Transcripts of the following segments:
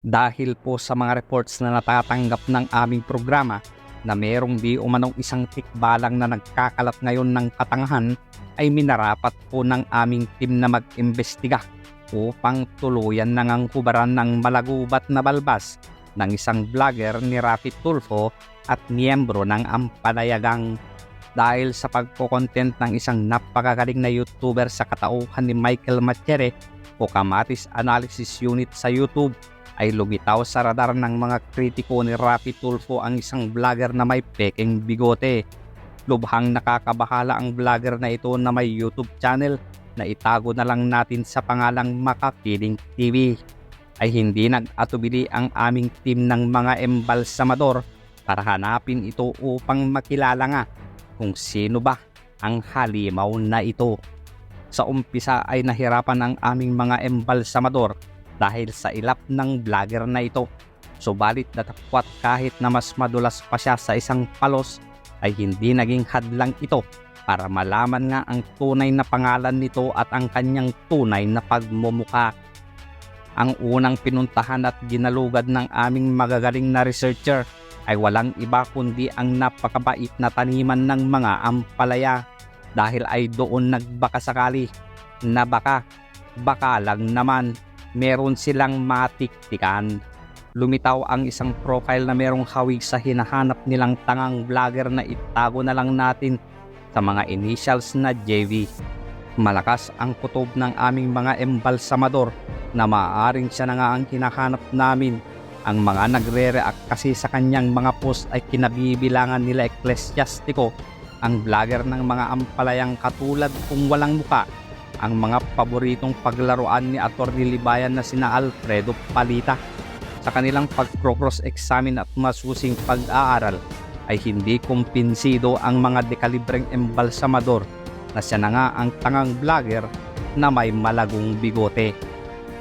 Dahil po sa mga reports na natatanggap ng aming programa na merong di umanong isang tikbalang na nagkakalat ngayon ng katangahan, ay minarapat po ng aming team na mag-imbestiga upang tuluyan na ngang hubaran ng malagubat na balbas ng isang vlogger ni Raffy Tulfo at miyembro ng Ampanayagang. Dahil sa pagko-content ng isang napakagaling na YouTuber sa katauhan ni Michael Matchere o Kamatis Analysis Unit sa YouTube, ay lumitaw sa radar ng mga kritiko ni Raffy Tulfo ang isang vlogger na may pekeng bigote. Lubhang nakakabahala ang vlogger na ito na may YouTube channel na itago na lang natin sa pangalang Makapiling TV. Ay hindi nag-atubili ang aming team ng mga embalsamador para hanapin ito upang makilala nga kung sino ba ang halimaw na ito. Sa umpisa ay nahirapan ang aming mga embalsamador dahil sa ilap ng vlogger na ito. Subalit natapwat kahit na mas madulas pa siya sa isang palos, ay hindi naging hadlang ito para malaman nga ang tunay na pangalan nito at ang kanyang tunay na pagmumuka. Ang unang pinuntahan at ginalugad ng aming magagaling na researcher ay walang iba kundi ang napakabait na taniman ng mga ampalaya, dahil ay doon nagbakasakali na baka lang naman meron silang matiktikan. Lumitaw ang isang profile na merong hawig sa hinahanap nilang tangang vlogger na itago na lang natin sa mga initials na JV. Malakas ang kutob ng aming mga embalsamador na maaaring siya na nga ang hinahanap namin. Ang mga nagre-react kasi sa kanyang mga post ay kinabibilangan nila Ecclesiastico, ang vlogger ng mga ampalayang katulad kung walang muka, ang mga paboritong paglaruan ni Atty. Libayan na sina Alfredo Palita. Sa kanilang pag-cross-examine at masusing pag-aaral ay hindi kumpinsido ang mga dekalibreng embalsamador na siya na nga ang tangang vlogger na may malagong bigote.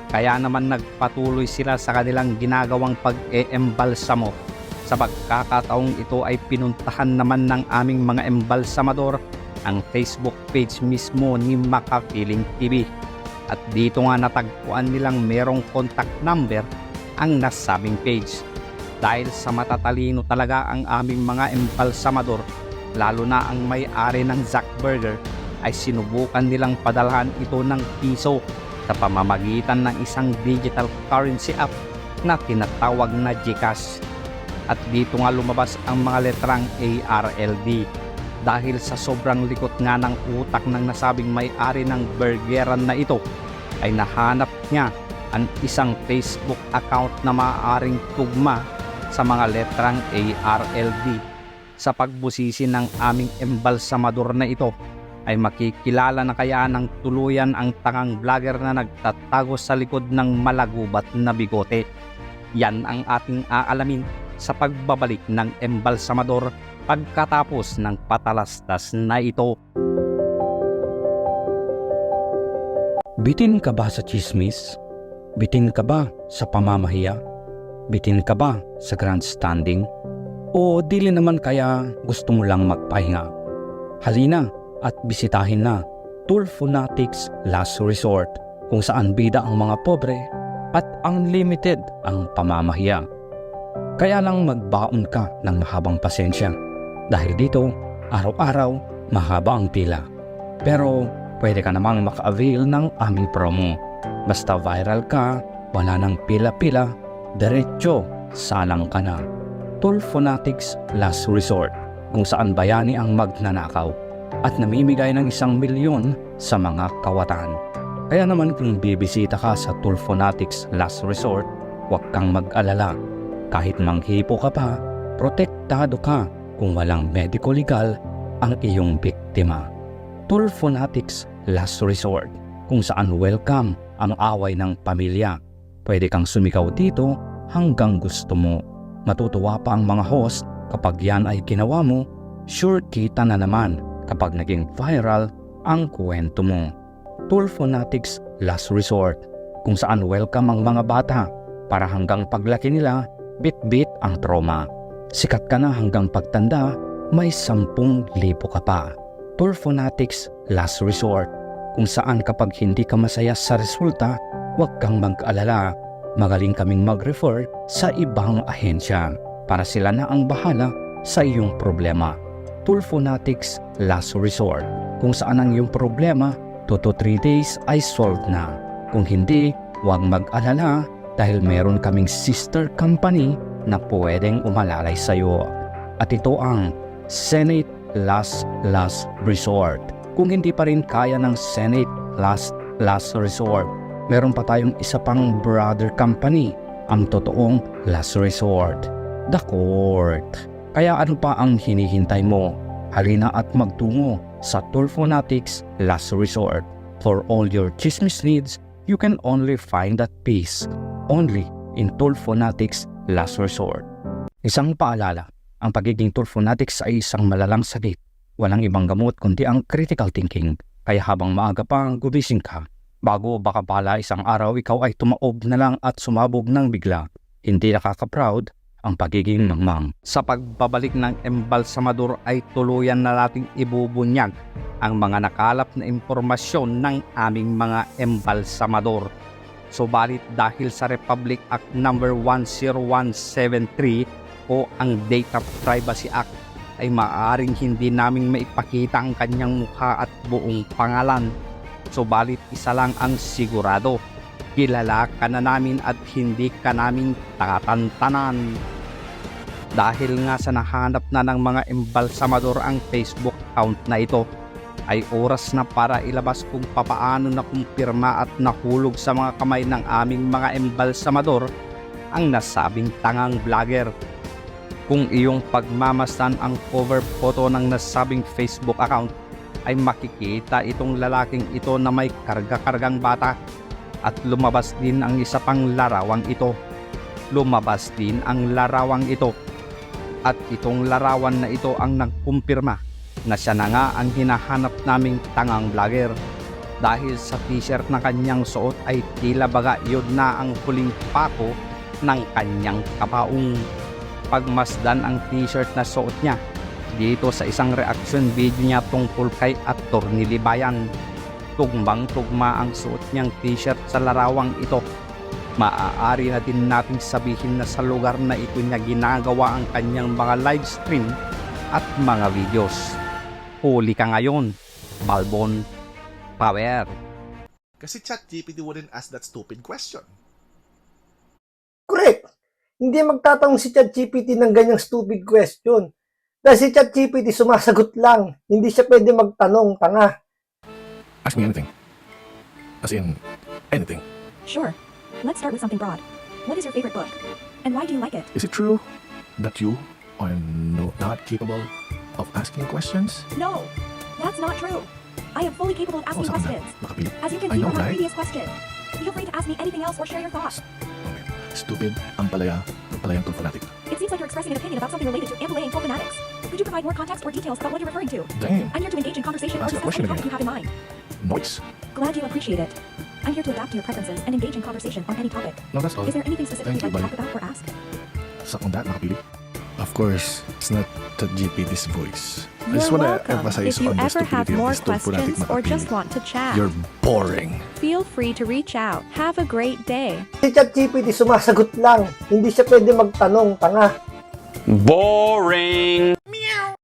Kaya naman nagpatuloy sila sa kanilang ginagawang pag-e-embalsamo. Sa pagkakataong ito ay pinuntahan naman ng aming mga embalsamador ang Facebook page mismo ni Makapiling TV. At dito nga natagpuan nilang merong contact number ang nasabing page. Dahil sa matatalino talaga ang aming mga embalsamador, lalo na ang may-ari ng Zack Burger, ay sinubukan nilang padalhan ito ng piso sa pamamagitan ng isang digital currency app na tinatawag na GCash. At dito nga lumabas ang mga letrang ARLD. Dahil sa sobrang likot nga ng utak ng nasabing may-ari ng burgeran na ito, ay nahanap niya ang isang Facebook account na maaaring tugma sa mga letrang ARLD. Sa pagbusisi ng aming embalsamador na ito, ay makikilala na kaya ng tuluyan ang tangang vlogger na nagtatago sa likod ng malagubat na bigote. Yan ang ating aalamin sa pagbabalik ng embalsamador pagkatapos ng patalastas na ito. Bitin ka ba sa chismis? Bitin ka ba sa pamamahiya? Bitin ka ba sa grandstanding? O dili naman kaya gusto mo lang magpahinga? Halina at bisitahin na Tulfonatics Last Resort, kung saan bida ang mga pobre at unlimited ang pamamahiya. Kaya lang magbaon ka ng mahabang pasensya, dahil dito araw-araw mahaba ang pila. Pero pwede ka namang maka-avail ng aming promo. Basta viral ka, wala nang pila-pila, diretso salang ka na. Tulfonatics Last Resort, kung saan bayani ang magnanakaw at namimigay ng 1 milyon sa mga kawatan. Kaya naman kung bibisita ka sa Tulfonatics Last Resort, huwag kang mag-alala. Kahit manghipo ka pa, protektado ka kung walang medico legal ang iyong biktima. Tulfonatics Last Resort, kung saan welcome ang away ng pamilya. Pwede kang sumigaw dito hanggang gusto mo. Matutuwa pa ang mga host kapag yan ay ginawa mo. Sure kita na naman kapag naging viral ang kwento mo. Tulfonatics Last Resort, kung saan welcome ang mga bata para hanggang paglaki nila, bit-bit ang trauma. Sikat ka na hanggang pagtanda, may 10,000 ka pa. Tulfonatics Last Resort, kung saan kapag hindi ka masaya sa resulta, huwag kang mag-alala magaling kaming mag-refer sa ibang ahensya para sila na ang bahala sa iyong problema. Tulfonatics Last Resort. Kung saan ang iyong problema, 2 to 3 days ay solved na. Kung hindi, huwag mag-alala dahil meron kaming sister company na pwedeng umalalay sa iyo. At ito ang Senate Last Resort. Kung hindi pa rin kaya ng Senate Last Resort, meron pa tayong isa pang brother company, ang totoong Last Resort, The Court. Kaya ano pa ang hinihintay mo? Halina at magtungo sa Tulfonatics Last Resort. For all your chismis needs, you can only find that peace only in Tulfonatics Last Resort. Isang paalala, ang pagiging Tulfonatics ay isang malalang sakit. Walang ibang gamot kundi ang critical thinking. Kaya habang maaga pa, gumising ka. Bago baka pala isang araw ikaw ay tumaob na lang at sumabog ng bigla. Hindi nakaka-proud ang pagiging mangmang. Sa pagbabalik ng embalsamador ay tuluyan na nating ibubunyag ang mga nakalap na impormasyon ng aming mga embalsamador. Subalit dahil sa Republic Act No. 10173 o ang Data Privacy Act ay maaaring hindi naming maipakita ang kanyang mukha at buong pangalan. Subalit isa lang ang sigurado, kilala ka na namin at hindi ka namin tatantanan. Dahil nga sa nahanap na ng mga embalsamador ang Facebook account na ito, ay oras na para ilabas kung papaano na kumpirma at nahulog sa mga kamay ng aming mga embalsamador ang nasabing tangang vlogger. Kung iyong pagmamasdan ang cover photo ng nasabing Facebook account, ay makikita itong lalaking ito na may karga-kargang bata at lumabas din ang isa pang larawang ito. Lumabas din ang larawang ito at itong larawan na ito ang nagkumpirma na siya na nga ang hinahanap naming tangang vlogger. Dahil sa t-shirt na kanyang suot ay tila baga yun na ang huling pako ng kanyang kabaong. Pagmasdan ang t-shirt na suot niya dito sa isang reaction video niya tungkol kay Atty. Libayan. Tugmang-tugma ang suot niyang t-shirt sa larawang ito. Maaari na din nating sabihin na sa lugar na ito niya ginagawa ang kanyang mga live stream at mga videos. Huli ka ngayon, Balbon Power. Kasi ChatGPT wouldn't ask that stupid question. Correct. Hindi magtatanong si ChatGPT ng ganyang stupid question. Dahil si ChatGPT sumasagot lang. Hindi siya pwede magtanong, tanga. Ask me anything. As in, anything. Sure. Let's start with something broad. What is your favorite book? And why do you like it? Is it true that you are not capable of asking questions? No, that's not true. I am fully capable of asking saan questions. na? Nakapili. As you can I see know, from our right? previous question. Feel free to ask me anything else or share your thoughts. Okay. Stupid ang palayang Tulfonatic. It seems like you're expressing an opinion about something related to Ambalay and Tulfonatics. Could you provide more context or details about what you're referring to? Damn. I'm here to engage in conversation or Ask a discuss question any topic you again. have in mind. Noise. Glad you appreciate it. I'm here to adapt to your preferences and engage in conversation on any topic. No, that's all. Is there anything specific Thank you'd you, like to buddy. talk about or ask? Sa on that, nakapili. Of course, it's not ChatGPT's voice. I You're just want to welcome. emphasize If you on the ever have stupidity of more this Tulfonatic questions or Makapili. just want to chat, You're boring. feel free to reach out. Have a great day. Si ChatGPT sumasagot lang. Hindi siya pwede magtanong, tanga. Boring!